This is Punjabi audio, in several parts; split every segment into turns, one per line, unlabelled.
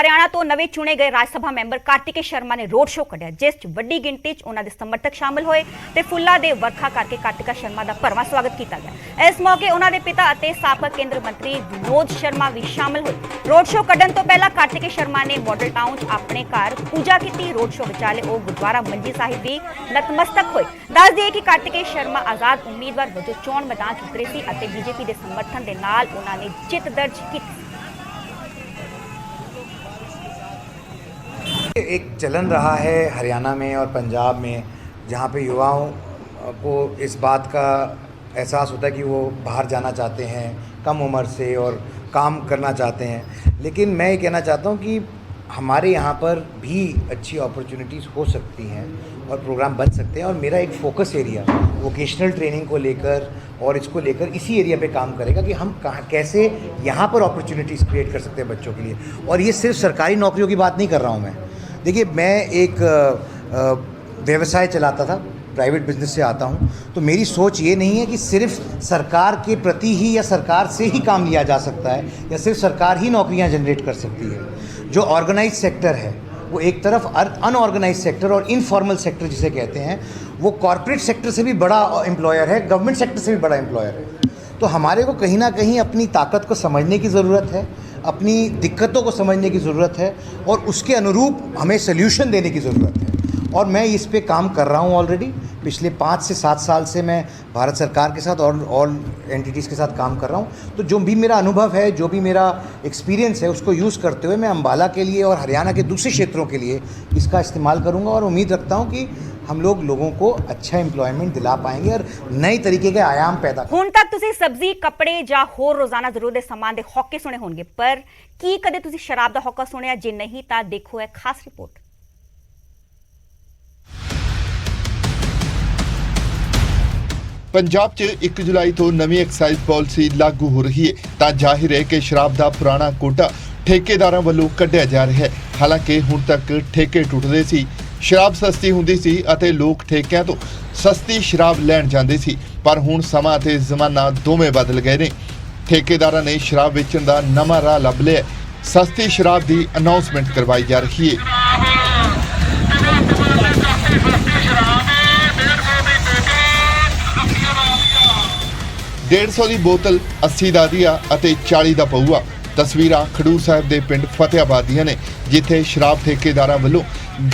हरियाणा तो नवे चुने गए राज्यसभा मैंबर कार्तिकेय शर्मा ने रोड शो कढ़िया, जिस च वड्डी गिणती च उन्हां दे समर्थक शामिल होए ते फुੱਲਾਂ दे वर्खा करके कार्तिकेय शर्मा दा भरवां स्वागत किया गया। इस मौके उन्हां दे पिता अते साबका केंद्र मंत्री विनोद शर्मा भी शामिल होए। रोड शो कढ़न तो पहला कार्तिकेय शर्मा ने मॉडल टाउन च अपने घर पूजा की। रोड शो विचाले वो गुरुद्वारा मंजी साहिब भी नतमस्तक होए। दस दिए कि कार्तिकेय शर्मा आजाद उम्मीदवार वजों चोण मैदान च उतरे सी अते बीजेपी के समर्थन के नाल उन्हां ने जित दर्ज की।
एक चलन रहा है हरियाणा में और पंजाब में, जहाँ पे युवाओं को इस बात का एहसास होता है कि वो बाहर जाना चाहते हैं कम उम्र से और काम करना चाहते हैं। लेकिन मैं ये कहना चाहता हूँ कि हमारे यहाँ पर भी अच्छी अपॉर्चुनिटीज़ हो सकती हैं और प्रोग्राम बन सकते हैं। और मेरा एक फोकस एरिया वोकेशनल ट्रेनिंग को लेकर और इसको लेकर इसी एरिया पे काम करेगा कि हम कहाँ कैसे यहाँ पर अपॉर्चुनिटीज़ क्रिएट कर सकते हैं बच्चों के लिए। और ये सिर्फ सरकारी नौकरियों की बात नहीं कर रहा हूँ मैं। देखिए, मैं एक व्यवसाय चलाता था, प्राइवेट बिजनेस से आता हूँ, तो मेरी सोच ये नहीं है कि सिर्फ सरकार के प्रति ही या सरकार से ही काम लिया जा सकता है या सिर्फ सरकार ही नौकरियाँ जनरेट कर सकती है। जो ऑर्गेनाइज सेक्टर है वो एक तरफ, अनऑर्गेनाइज सेक्टर और इनफॉर्मल सेक्टर जिसे कहते हैं, वो कॉरपोरेट सेक्टर से भी बड़ा एम्प्लॉयर है, गवर्नमेंट सेक्टर से भी बड़ा एम्प्लॉयर है। तो हमारे को कहीं ना कहीं अपनी ताकत को समझने की ज़रूरत है, अपनी दिक्कतों को समझने की ज़रूरत है और उसके अनुरूप हमें सल्यूशन देने की ज़रूरत है। और मैं इस पे काम कर रहा हूँ ऑलरेडी। पिछले 5 से 7 साल से मैं भारत सरकार के साथ और ऑल एंटिटीज़ के साथ काम कर रहा हूँ। तो जो भी मेरा अनुभव है, जो भी मेरा एक्सपीरियंस है, उसको यूज़ करते हुए मैं अम्बाला के लिए और हरियाणा के दूसरे क्षेत्रों के लिए इसका इस्तेमाल करूँगा। और उम्मीद रखता हूँ कि हम लोगों को अच्छा एम्प्लॉयमेंट दिला पाएंगे और नए तरीके के आयाम पैदा।
हुण तक तुसी सब्जी, कपड़े जां होर रोजाना जरूरत दे समान दे हौके सुने होणगे, पर की कदे तुसी शराब दा हौका सुनिया? जे नहीं तां देखो है खास रिपोर्ट।
पंजाब च 1 जुलाई तो नवी एक्साइज पॉलिसी लागू हो रही है, तां जाहिर है कि शराब दा पुराना कोटा ठेकेदारां ਵੱਲੋਂ ਕੱਢਿਆ जा रहा है। हालांकि हुण तक ठेके टुटदे सी, शराब सस्ती हुंदी सी ਅਤੇ लोग ठेकिਆਂ ਤੋਂ सस्ती शराब ਲੈਣ ਜਾਂਦੇ ਸੀ। पर हुण समां ਅਤੇ ਜ਼ਮਾਨਾ ਦੋਵੇਂ ਬਦਲ ਗਏ ਨੇ। ਠੇकेदारां ने शराब ਵੇਚਣ ਦਾ ਨਵਾਂ ਰਾਹ ਲੱਭ ਲਿਆ। सस्ती शराब ਦੀ ਅਨਾਉਂਸਮੈਂਟ ਕਰਵਾਈ ਜਾ ਰਹੀ ਹੈ। 150 ਦੀ ਬੋਤਲ, 80 ਦਾ ਦੀਆ ਅਤੇ 40 ਦਾ ਪਊਆ। ਤਸਵੀਰਾਂ ਖਡੂਰ ਸਾਹਿਬ ਦੇ ਪਿੰਡ ਫਤਿਆਬਾਦ ਦੀਆਂ ਨੇ, ਜਿੱਥੇ ਸ਼ਰਾਬ ਠੇਕੇਦਾਰਾਂ ਵੱਲੋਂ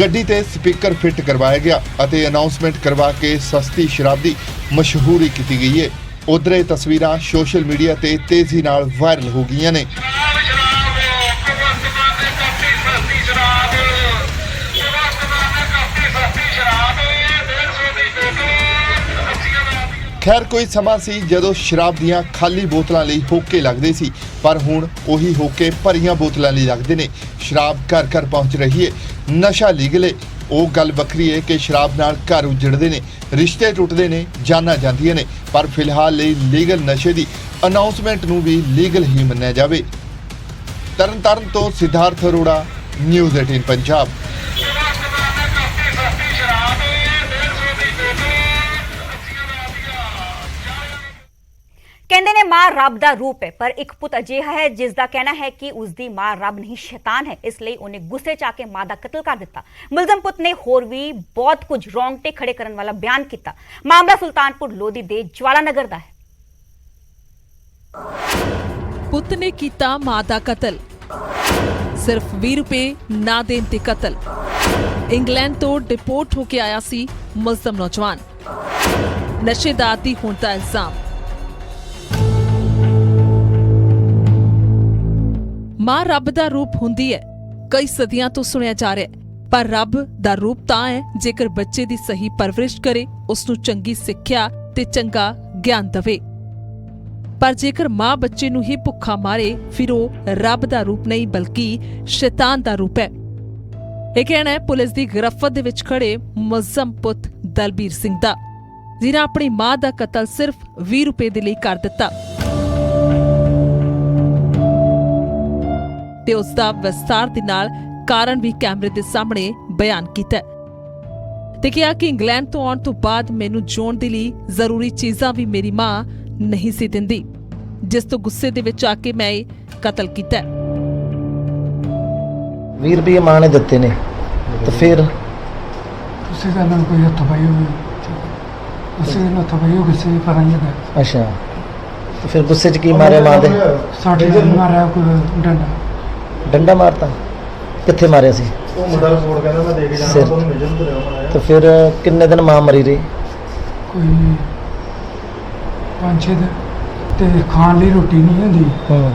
ਗੱਡੀ ਤੇ ਸਪੀਕਰ ਫਿੱਟ ਕਰਵਾਇਆ ਗਿਆ ਅਤੇ ਅਨਾਉਂਸਮੈਂਟ ਕਰਵਾ ਕੇ ਸਸਤੀ ਸ਼ਰਾਬ ਦੀ ਮਸ਼ਹੂਰੀ ਕੀਤੀ ਗਈ ਹੈ। ਉਧਰ ਇਹ ਤਸਵੀਰਾਂ ਸੋਸ਼ਲ ਮੀਡੀਆ ਤੇ ਤੇਜ਼ੀ ਨਾਲ ਵਾਇਰਲ ਹੋ ਗਈਆਂ ਨੇ। खैर, कोई समा सी जदों शराब दियां खाली बोतलां लई होके लगदे सी, पर हुण ओही होके भरियां बोतलां लई लगदे ने। शराब घर घर पहुंच रही है। नशा लीगल है, ਉਹ ਗੱਲ ਵੱਖਰੀ है कि शराब नाल घर उजड़दे ने, रिश्ते टुटदे ने, जानां जांदियां ने। पर फिलहाल ਲਈ लीगल नशे ਦੀ ਅਨਾਉਂਸਮੈਂਟ ਨੂੰ ਵੀ ਲੀਗਲ ਹੀ ਮੰਨਿਆ ਜਾਵੇ। ਤਰਨਤਾਰਨ ਤੋਂ ਸਿਧਾਰਥ ਅਰੋੜਾ, ਨਿਊਜ਼ 18 ਪੰਜਾਬ।
कहते ने मां रब दा रूप है, पर एक पुत अजिहा है जिसका कहना है कि उसकी मां रब नहीं शैतान है, इसलिए उन्हें गुस्से च आके मां दा कत्ल कर दिता। मुलजम पुत ने होर भी बहुत कुछ रोंगटे खड़े करने वाला बयान किया। मामला सुल्तानपुर लोधी दे ज्वाला नगर दा है।
पुत ने किया मां दा कत्ल, सिर्फ 20 रुपए ना देन ते कत्ल। इंग्लैंड तो डिपोर्ट होके आया सी मुलजम नौजवान, नशे दा आदी होण दा इल्जाम। मां रब दा रूप हुंदी है, कई सदियां तो सुनिया जा रहा है, पर रब दा रूप तां है जेकर बच्चे दी सही परवरिश करे, उसनू चंगी सिक्ख्या ते चंगा ज्ञान दवे। पर जेकर मां बच्चे नू ही भुखा मारे, फिर वो रब दा रूप नहीं बल्कि शैतान दा रूप है। यह कहना है पुलिस दी गिरफ्त दे विच खड़े मुलजम पुत दलबीर सिंह दा, जिन्हें अपनी मां दा कतल सिर्फ 20 रुपए दे लई कर दिता ते उसदा विस्तार दे नाल कारण भी कैमरे दे सामने बयान कीता ते कहा कि इंग्लैंड तो आउण तो बाद मैनू जोण दे लई जरूरी चीज़ां भी मेरी मां नहीं सी दिंदी, जिस तो गुस्से दे विच आके मैं कतल कीता।
20 ਰੁਪਏ ਮਾਂ ਨੇ ਦਿੱਤੇ ਨੇ ਤੇ ਫਿਰ
ਉਸੇ ਦਾ ਨਾਲ ਕੋਈ ਹੱਥ ਪਾਈ ਹੋਈ ਉਸੇ ਦਾ ਹੱਥ ਪਾਈ ਹੋ ਕਿਸੇ ਦੀ ਪਰਾਂ ਹੀ ਦਾ
ਅੱਛਾ ਤੇ ਫਿਰ ਗੁੱਸੇ 'ਚ ਕੀ ਮਾਰਿਆ ਮਾਂ ਦੇ?
ਸਾਡੇ ਨਾਲ ਮਾਰਿਆ ਕੋਈ ਡੰਡਾ
ਡੰਡਾ ਮਾਰਤਾ? ਕਿੱਥੇ ਮਾਰਿਆ ਸੀ?
ਉਹ ਮੁੰਡਾ ਰਿਪੋਰਟ ਕਹਿੰਦਾ ਮੈਂ ਦੇ ਕੇ ਜਾਣਾ,
ਸਿਰ।
ਤੁਹਾਨੂੰ ਮਿਲ ਜੂ ਤੁਰਿਆ ਹੋਣਾ
ਤੇ ਫਿਰ ਕਿੰਨੇ ਦਿਨ ਮਾਂ ਮਰੀ ਰਹੀ?
ਕੋਈ 5-6 ਦਿਨ ਤੇ ਖਾਣ ਲਈ ਰੋਟੀ ਨਹੀਂ ਹੁੰਦੀ
ਹੂੰ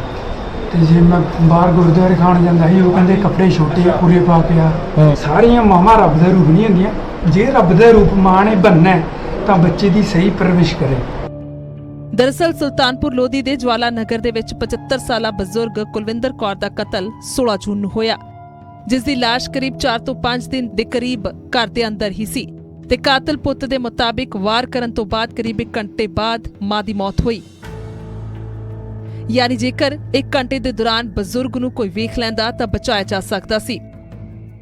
ਤੇ ਜੇ ਮੈਂ ਬਾਹਰ ਗੁਰਦੁਆਰੇ ਖਾਣ ਜਾਂਦਾ ਸੀ ਉਹ ਕਹਿੰਦੇ ਕੱਪੜੇ ਛੋਟੇ ਆ ਪੂਰੇ ਪਾ ਕੇ ਆ।
ਹੂੰ।
ਸਾਰੀਆਂ ਮਾਵਾਂ ਰੱਬ ਦਾ ਰੂਪ ਨਹੀਂ ਹੁੰਦੀਆਂ। ਜੇ ਰੱਬ ਦਾ ਰੂਪ ਮਾਂ ਨੇ ਬਣਨਾ ਹੈ ਤਾਂ ਬੱਚੇ ਦੀ ਸਹੀ ਪਰਵਰਿਸ਼ ਕਰੇ।
ਦਰਅਸਲ ਸੁਲਤਾਨਪੁਰ ਲੋਧੀ ਦੇ ਜਵਾਲਾ ਨਗਰ ਦੇ ਵਿੱਚ 75 ਸਾਲਾ ਬਜ਼ੁਰਗ ਕੁਲਵਿੰਦਰ ਕੌਰ ਦਾ ਕਤਲ 16 ਜੂਨ ਨੂੰ ਹੋਇਆ, ਜਿਸ ਦੀ ਲਾਸ਼ ਕਰੀਬ 4 ਤੋਂ 5 ਦਿਨ ਦੇ ਕਰੀਬ ਘਰ ਦੇ ਅੰਦਰ ਹੀ ਸੀ ਤੇ ਕਾਤਲ ਪੁੱਤ ਦੇ ਮੁਤਾਬਿਕ ਵਾਰ ਕਰਨ ਤੋਂ ਬਾਅਦ ਕਰੀਬ 1 ਘੰਟੇ ਬਾਅਦ ਮਾਂ ਦੀ ਮੌਤ ਹੋਈ। ਯਾਨੀ ਜੇਕਰ 1 ਘੰਟੇ ਦੇ ਦੌਰਾਨ ਬਜ਼ੁਰਗ ਨੂੰ ਕੋਈ ਵੇਖ ਲੈਂਦਾ ਤਾਂ ਬਚਾਇਆ ਜਾ ਸਕਦਾ ਸੀ।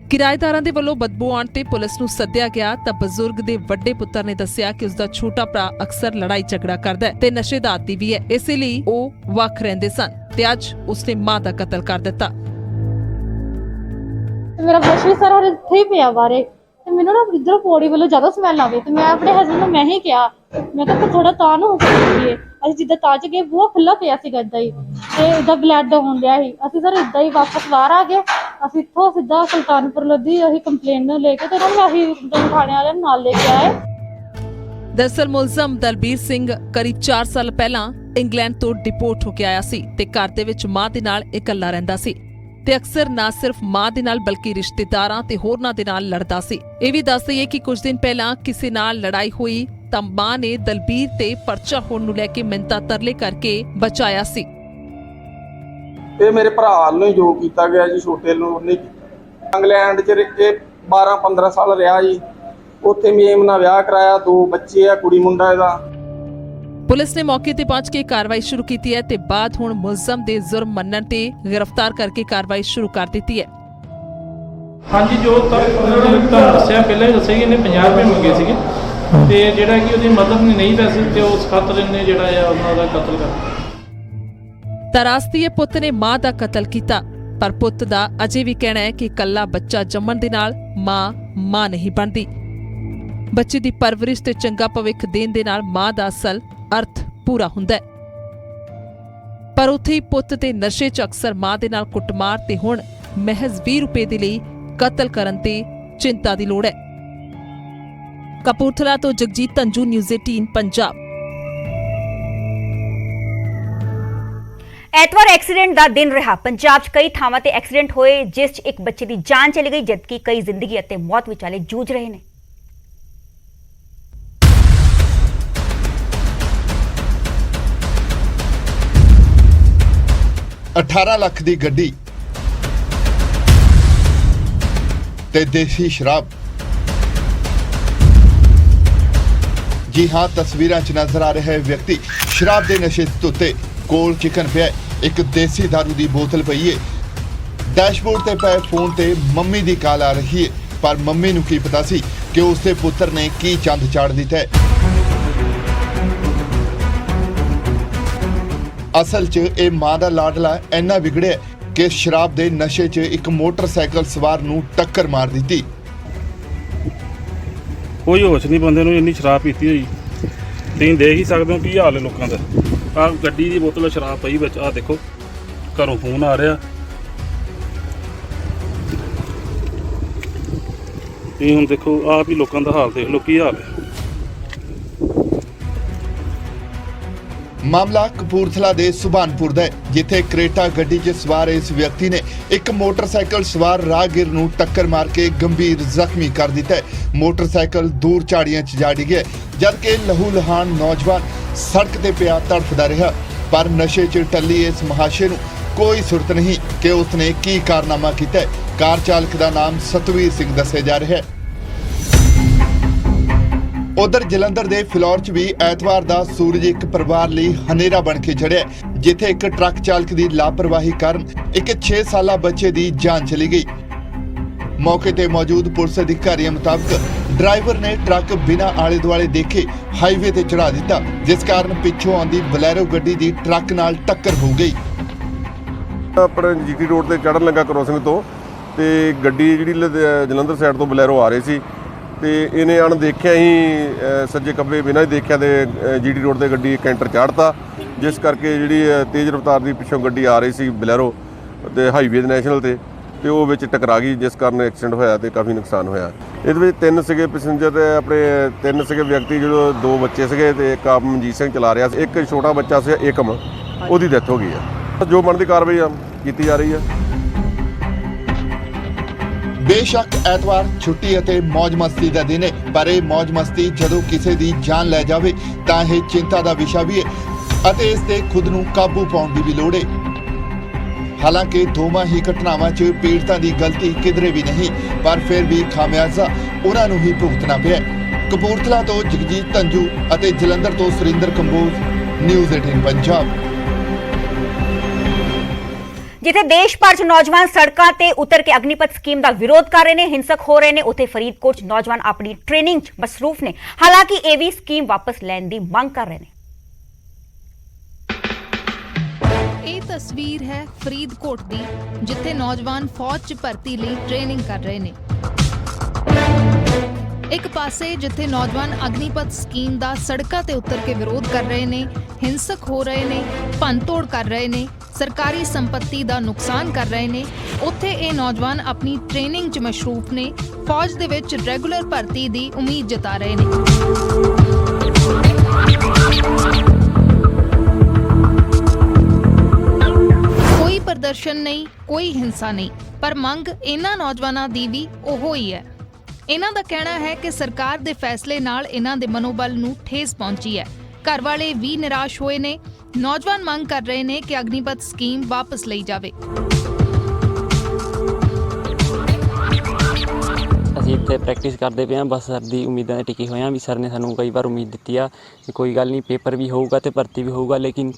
ਕਿਰਾਏਦਾਰਾਂ ਦੇ ਵੱਲੋਂ ਬਦਬੂ ਆਉਣ ਤੇ ਪੁਲਿਸ ਨੂੰ ਸੱਦਿਆ ਗਿਆ ਤਾਂ ਬਜ਼ੁਰਗ ਦੇ ਵੱਡੇ ਪੁੱਤਰ ਨੇ ਦੱਸਿਆ ਕਿ ਉਸਦਾ ਛੋਟਾ ਭਰਾ ਅਕਸਰ ਲੜਾਈ ਝਗੜਾ ਕਰਦਾ ਹੈ ਤੇ ਨਸ਼ੇ ਦਾ ਆਦੀ ਵੀ ਹੈ, ਇਸੇ ਲਈ ਉਹ ਵੱਖ ਰਹਿੰਦੇ ਸਨ ਤੇ ਅੱਜ ਉਸਨੇ ਮਾਂ ਦਾ ਕਤਲ ਕਰ ਦਿੱਤਾ।
ਮੇਰਾ ਬਰਸ਼ ਵੀ ਸਾਰਾ ਇੱਥੇ ਹੀ ਪਿਆ ਬਾਰੇ ਤੇ ਮੈਨੂੰ ਨਾ ਇਧਰੋਂ ਪੌੜੀ ਵੱਲੋਂ ਜ਼ਿਆਦਾ ਸਮੈਲ ਆਵੇ ਤੇ ਮੈਂ ਆਪਣੇ ਹਸਬੰਦ ਨੂੰ ਮੈਂ ਹੀ ਕਿਹਾ, ਮੈਂ ਕਿਹਾ ਥੋੜਾ ਤਾਂ ਨੂੰ ਹੋ ਕੇ ਅਸੀਂ ਜਿੱਦਾਂ ਤਾਂ ਚ ਗਏ ਬੂਹਾ ਖੁੱਲਾ ਪਿਆ ਸੀਗਾ ਏਦਾਂ ਹੀ ਤੇ ਏਦਾਂ ਬਲੱਡ ਹੋਣ ਡਿਆ ਸੀ। ਅਸੀਂ ਸਰ ਏਦਾਂ ਹੀ ਵਾਪਸ ਬਾਹਰ ਆ ਗਏ। ਅਸੀਂ ਇੱਥੋਂ ਸਿੱਧਾ ਸੁਲਤਾਨਪੁਰ ਲੋਧੀ ਅਸੀਂ ਕੰਪਲੇਨ ਲੈ ਕੇ ਤੇ ਉਹਨਾਂ ਨੂੰ ਅਸੀਂ ਥਾਣੇ ਵਾਲਿਆਂ ਨੂੰ ਨਾਲ ਲੈ ਕੇ ਆਏ।
ਦਰਅਸਲ ਮੁਲਜ਼ਮ ਦਲਬੀਰ ਸਿੰਘ ਕਰੀਬ 4 ਸਾਲ ਪਹਿਲਾਂ ਇੰਗਲੈਂਡ ਤੋਂ ਡਿਪੋਰਟ ਹੋ ਕੇ ਆਇਆ ਸੀ ਤੇ ਘਰ ਦੇ ਵਿੱਚ ਮਾਂ ਦੇ ਨਾਲ ਇਕੱਲਾ ਰਹਿੰਦਾ ਸੀ ਤੇ ਅਕਸਰ ਨਾ ਸਿਰਫ ਮਾਂ ਦੇ ਨਾਲ ਬਲਕਿ ਰਿਸ਼ਤੇਦਾਰਾਂ ਤੇ ਹੋਰਨਾਂ ਦੇ ਨਾਲ ਲੜਦਾ ਸੀ। ਇਹ ਵੀ ਦੱਸ ਦਈਏ ਕਿ ਕੁਝ ਦਿਨ ਪਹਿਲਾਂ ਕਿਸੇ ਨਾਲ ਲੜਾਈ ਹੋਈ ਤਾਂ ਮਾਂ ਨੇ ਦਲਬੀਰ ਤੇ ਪਰਚਾ ਹੋਣ ਨੂੰ ਲੈ ਕੇ ਮਿੰਨਤਾਂ ਤਰਲੇ ਕਰਕੇ ਬਚਾਇਆ ਸੀ।
ਇਹ ਮੇਰੇ ਭਰਾ ਵੱਲੋਂ ਜੋ ਕੀਤਾ ਗਿਆ ਜੀ, ਛੋਟੇ ਨੂੰ ਉਹਨੇ ਇੰਗਲੈਂਡ 'ਚ ਇਹ 12-15 ਸਾਲ ਰਿਹਾ ਜੀ। ਉੱਥੇ ਮੇਮ ਨਾਲ ਵਿਆਹ ਕਰਾਇਆ, 2 ਬੱਚੇ ਆ, ਕੁੜੀ ਮੁੰਡਾ ਇਹਦਾ।
ਪੁਲਿਸ ਨੇ ਮੌਕੇ ਤੇ ਪਹੁੰਚ ਕੇ ਕਾਰਵਾਈ ਸ਼ੁਰੂ ਕੀਤੀ ਹੈ ਤੇ ਬਾਅਦ ਹੁਣ ਮੁਲਜ਼ਮ ਦੇ ਜੁਰਮ ਮੰਨਣ ਤੇ ਗ੍ਰਿਫਤਾਰ ਕਰਕੇ ਕਾਰਵਾਈ ਸ਼ੁਰੂ ਕਰ ਦਿੱਤੀ ਹੈ।
ਹਾਂਜੀ, ਜੋ ਤੁਹਾਨੂੰ ਦੱਸਿਆ ਪਹਿਲਾਂ ਹੀ ਦੱਸਿਆ ਕਿ ਇਹਨੇ 50 ਰੁਪਏ ਮੰਗੇ ਸੀਗੇ ਤੇ ਜਿਹੜਾ ਕਿ ਉਹਦੀ ਮਦਦ ਨੇ ਨਹੀਂ ਪੈਸੇ ਤੇ ਉਸ ਖਾਤਰ ਇਹਨੇ ਜਿਹੜਾ ਆ ਉਹਨਾਂ ਦਾ ਕਤਲ ਕਰ ਦਿੱਤਾ।
ਤਰਾਸਦੀ ਇਹ ਪੁੱਤ ਨੇ ਮਾਂ ਦਾ ਕਤਲ ਕੀਤਾ, ਪਰ ਪੁੱਤ ਦਾ ਅਜੇ ਵੀ ਕਹਿਣਾ ਹੈ ਕਿ ਇਕੱਲਾ ਬੱਚਾ ਜੰਮਣ ਦੇ ਨਾਲ ਮਾਂ ਨਹੀਂ ਬਣਦੀ। ਬੱਚੇ ਦੀ ਪਰਵਰਿਸ਼ ਤੇ ਚੰਗਾ ਭਵਿੱਖ ਦੇਣ ਦੇ ਨਾਲ ਮਾਂ ਦਾ ਅਸਲ ਅਰਥ ਪੂਰਾ ਹੁੰਦਾ ਹੈ। ਪਰ ਉੱਥੇ ਹੀ ਪੁੱਤ ਤੇ ਨਸ਼ੇ 'ਚ ਅਕਸਰ ਮਾਂ ਦੇ ਨਾਲ ਕੁੱਟਮਾਰ ਤੇ ਹੁਣ ਮਹਿਜ਼ 20 ਰੁਪਏ ਦੇ ਲਈ ਕਤਲ ਕਰਨ ਤੇ ਚਿੰਤਾ ਦੀ ਲੋੜ ਹੈ। ਕਪੂਰਥਲਾ ਤੋਂ ਜਗਜੀਤ ਧੰਜੂ, ਨਿਊਜ਼ 18 ਪੰਜਾਬ।
ਐਤਵਾਰ ਐਕਸੀਡੈਂਟ ਦਾ ਦਿਨ ਰਿਹਾ। ਪੰਜਾਬ 'ਚ ਕਈ ਥਾਵਾਂ ਤੇ ਐਕਸੀਡੈਂਟ ਹੋਏ ਜਿਸ 'ਚ ਇੱਕ ਬੱਚੇ ਦੀ ਜਾਨ ਚਲੀ ਗਈ, ਜਦਕਿ ਕਈ ਜ਼ਿੰਦਗੀ ਅਤੇ ਮੌਤ ਵਿਚਾਲੇ ਜੂਝ ਰਹੇ ਨੇ।
18 ਲੱਖ ਦੀ ਗੱਡੀ ਤੇ ਦੇਸੀ ਸ਼ਰਾਬ। ਜੀ ਹਾਂ, ਤਸਵੀਰਾਂ 'ਚ ਨਜ਼ਰ ਆ ਰਿਹਾ ਹੈ ਵਿਅਕਤੀ ਸ਼ਰਾਬ ਦੇ ਨਸ਼ੇ ਧੁੱਤੇ, ਕੋਲ ਚਿਕਨ ਪਿਆ, ਇੱਕ ਦੇਸੀ ਦਾਰੂ ਦੀ ਬੋਤਲ ਪਈ ਹੈ। ਡੈਸ਼ਬੋਰਡ ਤੇ ਪਏ ਫੋਨ ਤੇ ਮੰਮੀ ਦੀ ਕਾਲ ਆ ਰਹੀ ਹੈ, ਪਰ ਮੰਮੀ ਨੂੰ ਕੀ ਪਤਾ ਸੀ ਕਿ ਉਸਦੇ ਪੁੱਤਰ ਨੇ ਕੀ ਚੰਦ ਚਾੜ ਦਿੱਤਾ ਹੈ। ਅਸਲ 'ਚ ਇਹ ਮਾਂ ਦਾ ਲਾਡਲਾ ਇੰਨਾ ਵਿਗੜਿਆ ਕਿ ਸ਼ਰਾਬ ਦੇ ਨਸ਼ੇ 'ਚ ਇੱਕ ਮੋਟਰਸਾਈਕਲ ਸਵਾਰ ਨੂੰ ਟੱਕਰ ਮਾਰ ਦਿੱਤੀ।
ਕੋਈ ਹੋਸ਼ ਨਹੀਂ ਬੰਦੇ ਨੂੰ, ਇੰਨੀ ਸ਼ਰਾਬ ਪੀਤੀ ਹੋਈ। ਤੁਸੀਂ ਦੇਖ ਹੀ ਸਕਦੇ ਹੋ ਕੀ ਹਾਲ ਹੈ ਲੋਕਾਂ ਦਾ। ਆਹ ਗੱਡੀ ਦੀ ਬੋਤਲ ਸ਼ਰਾਬ ਪਈ ਵਿੱਚ, ਆਹ ਦੇਖੋ ਘਰੋਂ ਫੋਨ ਆ ਰਿਹਾ। ਤੁਸੀਂ ਹੁਣ ਦੇਖੋ ਆਪ ਹੀ ਲੋਕਾਂ ਦਾ ਹਾਲ ਦੇਖ ਲਓ ਕੀ ਹਾਲ ਹੈ।
ਮਾਮਲਾ ਕਪੂਰਥਲਾ ਦੇ ਸੁਭਾਨਪੁਰ ਦਾ ਹੈ, ਜਿੱਥੇ ਕਰੇਟਾ ਗੱਡੀ 'ਚ ਸਵਾਰ ਇਸ ਵਿਅਕਤੀ ਨੇ ਇੱਕ ਮੋਟਰਸਾਈਕਲ ਸਵਾਰ ਰਾਹਗੀਰ ਨੂੰ ਟੱਕਰ ਮਾਰ ਕੇ ਗੰਭੀਰ ਜ਼ਖਮੀ ਕਰ ਦਿੱਤਾ ਹੈ। ਮੋਟਰਸਾਈਕਲ ਦੂਰ ਝਾੜੀਆਂ 'ਚ ਜਾ ਡਿੱਗਿਆ, ਜਦਕਿ ਲਹੂ ਲਹਾਨ ਨੌਜਵਾਨ ਸੜਕ ਤੇ ਪਿਆ ਤੜਫਦਾ ਰਿਹਾ। ਪਰ ਨਸ਼ੇ 'ਚ ਟੱਲੀ ਇਸ ਮਹਾਸ਼ੇ ਨੂੰ ਕੋਈ ਸੁਰਤ ਨਹੀਂ ਕਿ ਉਸਨੇ ਕੀ ਕਾਰਨਾਮਾ ਕੀਤਾ ਹੈ। ਕਾਰ ਚਾਲਕ ਦਾ ਨਾਮ ਸਤਵੀਰ ਸਿੰਘ ਦੱਸਿਆ ਜਾ ਰਿਹਾ ਹੈ। ਉਧਰ ਜਲੰਧਰ ਦੇ ਫਿਲੌਰ 'ਚ ਵੀ ਐਤਵਾਰ ਦਾ ਸੂਰਜ ਇੱਕ ਪਰਿਵਾਰ ਲਈ ਹਨੇਰਾ ਬਣ ਕੇ ਚੜ੍ਹਿਆ, ਜਿੱਥੇ ਇੱਕ ਟਰੱਕ ਚਾਲਕ ਦੀ ਲਾਪਰਵਾਹੀ ਕਾਰਨ ਇੱਕ 6 ਸਾਲਾ ਬੱਚੇ ਦੀ ਜਾਨ ਚਲੀ ਗਈ। ਮੌਕੇ ਤੇ ਮੌਜੂਦ ਪੁਲਿਸ ਅਧਿਕਾਰੀਆਂ ਮੁਤਾਬਕ ਡਰਾਈਵਰ ਨੇ ਟਰੱਕ ਬਿਨਾਂ ਆਲੇ ਦੁਆਲੇ ਦੇਖੇ ਹਾਈਵੇ ਤੇ ਚੜਾ ਦਿੱਤਾ, ਜਿਸ ਕਾਰਨ ਪਿੱਛੋਂ ਆਉਂਦੀ ਬਲੈਰੋ ਗੱਡੀ ਦੀ ਟਰੱਕ ਨਾਲ ਟੱਕਰ ਹੋ ਗਈ।
ਆਪਣੇ ਜੀਟੀ ਰੋਡ ਤੇ ਚੜਨ ਲੱਗਾ ਕ੍ਰੋਸਿੰਗ ਤੋਂ ਤੇ ਗੱਡੀ ਜਿਹੜੀ ਜਲੰਧਰ ਸਾਈਡ ਤੋਂ ਬਲੈਰੋ ਆ ਰਹੀ ਸੀ ਤੇ ਇਹਨੇ ਅਣਦੇਖਿਆ ਹੀ ਸੱਜੇ ਖੱਬੇ ਬਿਨਾਂ ਹੀ ਦੇਖਿਆ ਤੇ ਜੀਟੀ ਰੋਡ ਤੇ ਗੱਡੀ ਕੈਂਟਰ ਚਾੜਤਾ, ਜਿਸ ਕਰਕੇ ਜਿਹੜੀ ਤੇਜ਼ ਰਫ਼ਤਾਰ ਦੀ ਪਿੱਛੋਂ ਗੱਡੀ ਆ ਰਹੀ ਸੀ ਬਲੈਰੋ ਤੇ ਹਾਈਵੇ ਨੈਸ਼ਨਲ ਤੇ ਉਹ ਵਿੱਚ ਟਕਰਾ ਗਈ, ਜਿਸ ਕਾਰਨ ਐਕਸੀਡੈਂਟ ਹੋਇਆ ਤੇ ਕਾਫੀ ਨੁਕਸਾਨ ਹੋਇਆ। ਇਹਦੇ ਵਿੱਚ 3 ਸੀਗੇ ਪੈਸੇਂਜਰ ਤੇ ਆਪਣੇ 3 ਸੀਗੇ ਵਿਅਕਤੀ, ਜਿਹੜੇ 2 ਬੱਚੇ ਸੀਗੇ ਤੇ ਇੱਕ ਆਪ ਮਨਜੀਤ ਸਿੰਘ ਚਲਾ ਰਿਹਾ ਸੀ, ਇੱਕ ਛੋਟਾ ਬੱਚਾ ਸੀ ਏਕਮ, ਉਹਦੀ ਡੈਥ ਹੋ ਗਈ ਆ। ਜੋ ਬਣਦੀ ਕਾਰਵਾਈ ਆ ਕੀਤੀ ਜਾ ਰਹੀ ਆ।
ਬੇਸ਼ੱਕ ਐਤਵਾਰ ਛੁੱਟੀ ਅਤੇ ਮौज ਮਸਤੀ ਦਾ ਦਿਨ ਹੈ, ਪਰ ਇਹ ਮौज ਮਸਤੀ ਜਦੋਂ ਕਿਸੇ ਦੀ ਜਾਨ ਲੈ ਜਾਵੇ ਤਾਂ ਇਹ ਚਿੰਤਾ ਦਾ ਵਿਸ਼ਾ ਵੀ ਹੈ ਅਤੇ ਇਸ ਤੇ ਖੁਦ ਨੂੰ ਕਾਬੂ ਪਾਉਣ ਦੀ ਵੀ ਲੋੜ ਹੈ। ਹਾਲਾਂਕਿ ਦੋਵਾਂ ਹੀ ਘਟਨਾਵਾਂ 'ਚ ਪੀੜਤਾਂ ਦੀ ਗਲਤੀ ਕਿਧਰੇ ਵੀ ਨਹੀਂ, ਪਰ ਫਿਰ ਵੀ ਖਾਮਿਆਜ਼ਾ ਉਹਨਾਂ ਨੂੰ ਹੀ ਭੁਗਤਣਾ ਪਿਆ। ਕਪੂਰਥਲਾ ਤੋਂ ਜਗਜੀਤ ਧੰਜੂ ਅਤੇ ਜਲੰਧਰ ਤੋਂ ਸੁਰਿੰਦਰ ਕੰਬੋਜ, ਨਿਊਜ਼ 18 ਪੰਜਾਬ।
ਜਿੱਥੇ ਦੇਸ਼ ਭਰ 'ਚ ਨੌਜਵਾਨ ਸੜਕਾਂ ਤੇ ਉਤਰ ਕੇ ਅਗਨੀਪਥ ਸਕੀਮ ਦਾ ਵਿਰੋਧ ਕਰ ਰਹੇ ਨੇ, ਹਿੰਸਕ ਹੋ ਰਹੇ ਨੇ, ਉੱਥੇ ਫਰੀਦਕੋਟ 'ਚ ਨੌਜਵਾਨ ਆਪਣੀ ਟ੍ਰੇਨਿੰਗ 'ਚ ਮਸਰੂਫ ਨੇ। ਹਾਲਾਂਕਿ ਇਹ ਵੀ ਸਕੀਮ ਵਾਪਸ ਲੈਣ ਦੀ ਮੰਗ ਕਰ ਰਹੇ ਨੇ।
ਇਹ ਤਸਵੀਰ ਹੈ ਫਰੀਦਕੋਟ ਦੀ, ਜਿੱਥੇ ਨੌਜਵਾਨ ਫੌਜ 'ਚ ਭਰਤੀ ਲਈ ਟ੍ਰੇਨਿੰਗ ਕਰ ਰਹੇ ਨੇ। ਇੱਕ ਪਾਸੇ ਜਿੱਥੇ ਨੌਜਵਾਨ ਅਗਨੀਪਥ ਸਕੀਮ ਦਾ ਸੜਕਾਂ ਤੇ ਉਤਰ ਕੇ ਵਿਰੋਧ ਕਰ ਰਹੇ ਨੇ, ਹਿੰਸਕ ਹੋ ਰਹੇ ਨੇ, ਭੰਨਤੋੜ ਕਰ ਰਹੇ ਨੇ, ਸਰਕਾਰੀ ਸੰਪत्ति ਦਾ ਨੁਕਸਾਨ ਕਰ ਰਹੇ ਨੇ, ਉੱਥੇ ਇਹ ਨੌਜਵਾਨ ਆਪਣੀ ਟ੍ਰੇਨਿੰਗ 'ਚ ਮਸ਼ਰੂਫ ਨੇ, ਫੌਜ ਦੇ ਵਿੱਚ ਰੈਗੂਲਰ ਭਰਤੀ ਦੀ ਉਮੀਦ ਜਤਾ ਰਹੇ ਨੇ। ਕੋਈ ਪ੍ਰਦਰਸ਼ਨ ਨਹੀਂ, ਕੋਈ ਹਿੰਸਾ ਨਹੀਂ, ਪਰ ਮੰਗ ਇਹਨਾਂ ਨੌਜਵਾਨਾਂ ਦੀ ਵੀ ਉਹੋ ਹੀ ਹੈ। ਇਹਨਾਂ ਦਾ ਕਹਿਣਾ ਹੈ ਕਿ ਸਰਕਾਰ ਦੇ ਫੈਸਲੇ ਨਾਲ ਇਹਨਾਂ ਦੇ ਮਨੋਬਲ ਨੂੰ ਠੇਸ ਪਹੁੰਚੀ ਹੈ। ਘਰ ਵਾਲੇ ਵੀ ਨਿਰਾਸ਼ ਹੋਏ ਨੇ। ਨੌਜਵਾਨ ਮੰਗ ਕਰ ਰਹੇ ਨੇ ਕਿ ਅਗਨੀਪਥ ਸਕੀਮ ਵਾਪਸ ਲਈ ਜਾਵੇ।
ਅਸੀਂ ਇੱਥੇ ਪ੍ਰੈਕਟਿਸ ਕਰਦੇ ਪਏ ਹਾਂ, ਬਸ ਸਰ ਦੀ ਉਮੀਦਾਂ 'ਤੇ ਟਿਕੇ ਹੋਏ ਹਾਂ ਵੀ ਸਰ ਨੇ ਸਾਨੂੰ ਕਈ ਵਾਰ ਉਮੀਦ ਦਿੱਤੀ ਆ ਕਿ ਕੋਈ ਗੱਲ ਨਹੀਂ, ਪੇਪਰ ਵੀ ਹੋਊਗਾ ਤੇ ਭਰਤੀ ਵੀ ਹੋਊਗਾ, ਲੇਕਿਨ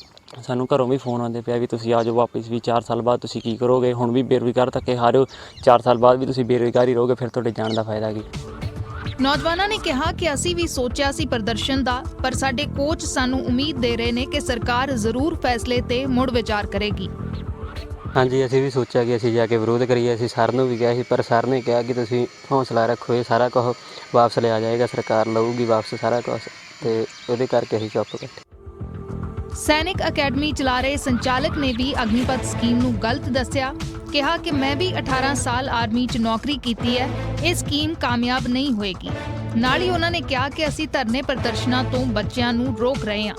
ਸਾਨੂੰ ਘਰੋਂ ਵੀ ਫੋਨ ਆਉਂਦੇ ਪਿਆ ਵੀ ਤੁਸੀਂ ਆ ਜਾਓ ਵਾਪਸ, ਵੀ 4 ਸਾਲ ਬਾਅਦ ਤੁਸੀਂ ਕੀ ਕਰੋਗੇ, ਹੁਣ ਵੀ ਬੇਰੁਜ਼ਗਾਰ ਧੱਕੇ ਖਾ ਰਹੇ ਹੋ, 4 ਸਾਲ ਬਾਅਦ ਵੀ ਤੁਸੀਂ ਬੇਰੁਜ਼ਗਾਰ ਹੀ ਰਹੋਗੇ, ਫਿਰ ਤੁਹਾਡੇ ਜਾਣ ਦਾ ਫਾਇਦਾ ਕੀ।
ਨੌਜਵਾਨਾਂ ਨੇ ਕਿਹਾ ਕਿ ਅਸੀਂ ਵੀ ਸੋਚਿਆ ਸੀ ਪ੍ਰਦਰਸ਼ਨ ਦਾ, ਪਰ ਸਾਡੇ ਕੋਚ ਸਾਨੂੰ ਉਮੀਦ ਦੇ ਰਹੇ ਨੇ ਕਿ ਸਰਕਾਰ ਜ਼ਰੂਰ ਫੈਸਲੇ ਤੇ ਮੁੜ ਵਿਚਾਰ ਕਰੇਗੀ।
ਹਾਂਜੀ, ਅਸੀਂ ਵੀ ਸੋਚਿਆ ਕਿ ਅਸੀਂ ਜਾ ਕੇ ਵਿਰੋਧ ਕਰੀਏ, ਅਸੀਂ ਸਰ ਨੂੰ ਵੀ ਕਿਹਾ ਸੀ, ਪਰ ਸਰ ਨੇ ਕਿਹਾ ਕਿ ਤੁਸੀਂ ਹੌਸਲਾ ਰੱਖੋ, ਇਹ ਸਾਰਾ ਕੁਝ ਵਾਪਸ ਲਿਆ ਜਾਏਗਾ, ਸਰਕਾਰ ਲਊਗੀ ਵਾਪਸ ਸਾਰਾ ਕੁਝ, ਤੇ ਉਹਦੇ ਕਰਕੇ ਅਸੀਂ ਚੁੱਪ ਬੈਠੇ।
ਸੈਨਿਕ ਅਕੈਡਮੀ ਚਲਾ ਰਹੇ ਸੰਚਾਲਕ ਨੇ ਵੀ ਅਗਨੀਪਥ ਸਕੀਮ ਨੂੰ ਗਲਤ ਦੱਸਿਆ। ਕਿਹਾ ਕਿ ਮੈਂ ਵੀ 18 ਸਾਲ ਆਰਮੀ 'ਚ ਨੌਕਰੀ ਕੀਤੀ ਹੈ, ਇਹ ਸਕੀਮ ਕਾਮਯਾਬ ਨਹੀਂ ਹੋਏਗੀ। ਨਾਲ ਹੀ ਉਹਨਾਂ ਨੇ ਕਿਹਾ ਕਿ ਅਸੀਂ ਧਰਨੇ ਪ੍ਰਦਰਸ਼ਨਾਂ ਤੋਂ ਬੱਚਿਆਂ ਨੂੰ ਰੋਕ ਰਹੇ ਹਾਂ।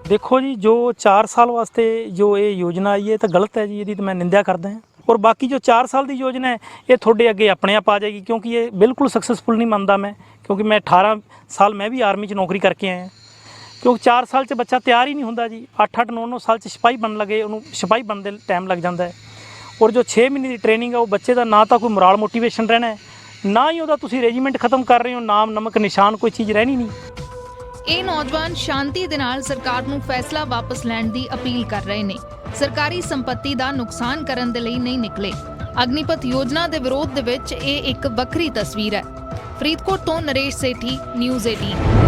ਦੇਖੋ ਜੀ, ਜੋ 4 ਸਾਲ ਵਾਸਤੇ ਜੋ ਇਹ ਯੋਜਨਾ ਆਈ ਹੈ ਤਾਂ ਗਲਤ ਹੈ ਜੀ, ਇਹਦੀ ਤਾਂ ਮੈਂ ਨਿੰਦਿਆ ਕਰਦਾ ਹਾਂ। ਔਰ ਬਾਕੀ ਜੋ 4 ਸਾਲ ਦੀ ਯੋਜਨਾ ਹੈ ਇਹ ਤੁਹਾਡੇ ਅੱਗੇ ਆਪਣੇ ਆਪ ਆ ਜਾਏਗੀ, ਕਿਉਂਕਿ ਇਹ ਬਿਲਕੁਲ ਸਕਸੈਸਫੁਲ ਨਹੀਂ ਮੰਨਦਾ ਮੈਂ, ਕਿਉਂਕਿ ਮੈਂ 18 ਸਾਲ ਮੈਂ ਵੀ ਆਰਮੀ 'ਚ ਨੌਕਰੀ ਕਰਕੇ ਆਇਆ। ਕਿਉਂਕਿ 4 ਸਾਲ 'ਚ ਬੱਚਾ ਤਿਆਰ ਹੀ ਨਹੀਂ ਹੁੰਦਾ ਜੀ, 8-8, 9-9 ਸਾਲ 'ਚ ਸਿਪਾਹੀ ਬਣਨ ਲੱਗੇ, ਉਹਨੂੰ ਸਿਪਾਹੀ ਬਣਨ ਦੇ ਟਾਈਮ ਲੱਗ ਜਾਂਦਾ ਹੈ। ਔਰ ਜੋ 6 ਮਹੀਨੇ ਦੀ ਟ੍ਰੇਨਿੰਗ ਹੈ, ਉਹ ਬੱਚੇ ਦਾ ਨਾ ਤਾਂ ਕੋਈ ਮੋਰਲ ਮੋਟੀਵੇਸ਼ਨ ਰਹਿਣਾ ਹੈ, ਨਾ ਹੀ ਉਹਦਾ ਤੁਸੀਂ ਰੈਜੀਮੈਂਟ ਖਤਮ ਕਰ ਰਹੇ ਹੋ, ਨਾਮ ਨਮਕ ਨਿਸ਼ਾਨ ਕੋਈ ਚੀਜ਼ ਰਹਿਣੀ ਨਹੀਂ।
ਇਹ ਨੌਜਵਾਨ ਸ਼ਾਂਤੀ ਦੇ ਨਾਲ ਸਰਕਾਰ ਨੂੰ ਫੈਸਲਾ ਵਾਪਸ ਲੈਣ ਦੀ ਅਪੀਲ ਕਰ ਰਹੇ ਨੇ। ਸਰਕਾਰੀ ਸੰਪत्ति ਦਾ ਨੁਕਸਾਨ ਕਰਨ ਦੇ ਲਈ ਨਹੀਂ ਨਿਕਲੇ। ਅਗਨੀਪਥ ਯੋਜਨਾ ਦੇ ਵਿਰੋਧ ਦੇ ਵਿੱਚ ਇਹ ਇੱਕ ਵੱਖਰੀ ਤਸਵੀਰ ਹੈ। ਫਰੀਦਕੋਟ ਤੋਂ ਨਰੇਸ਼ ਸੇਠੀ, ਨਿਊਜ਼ 18।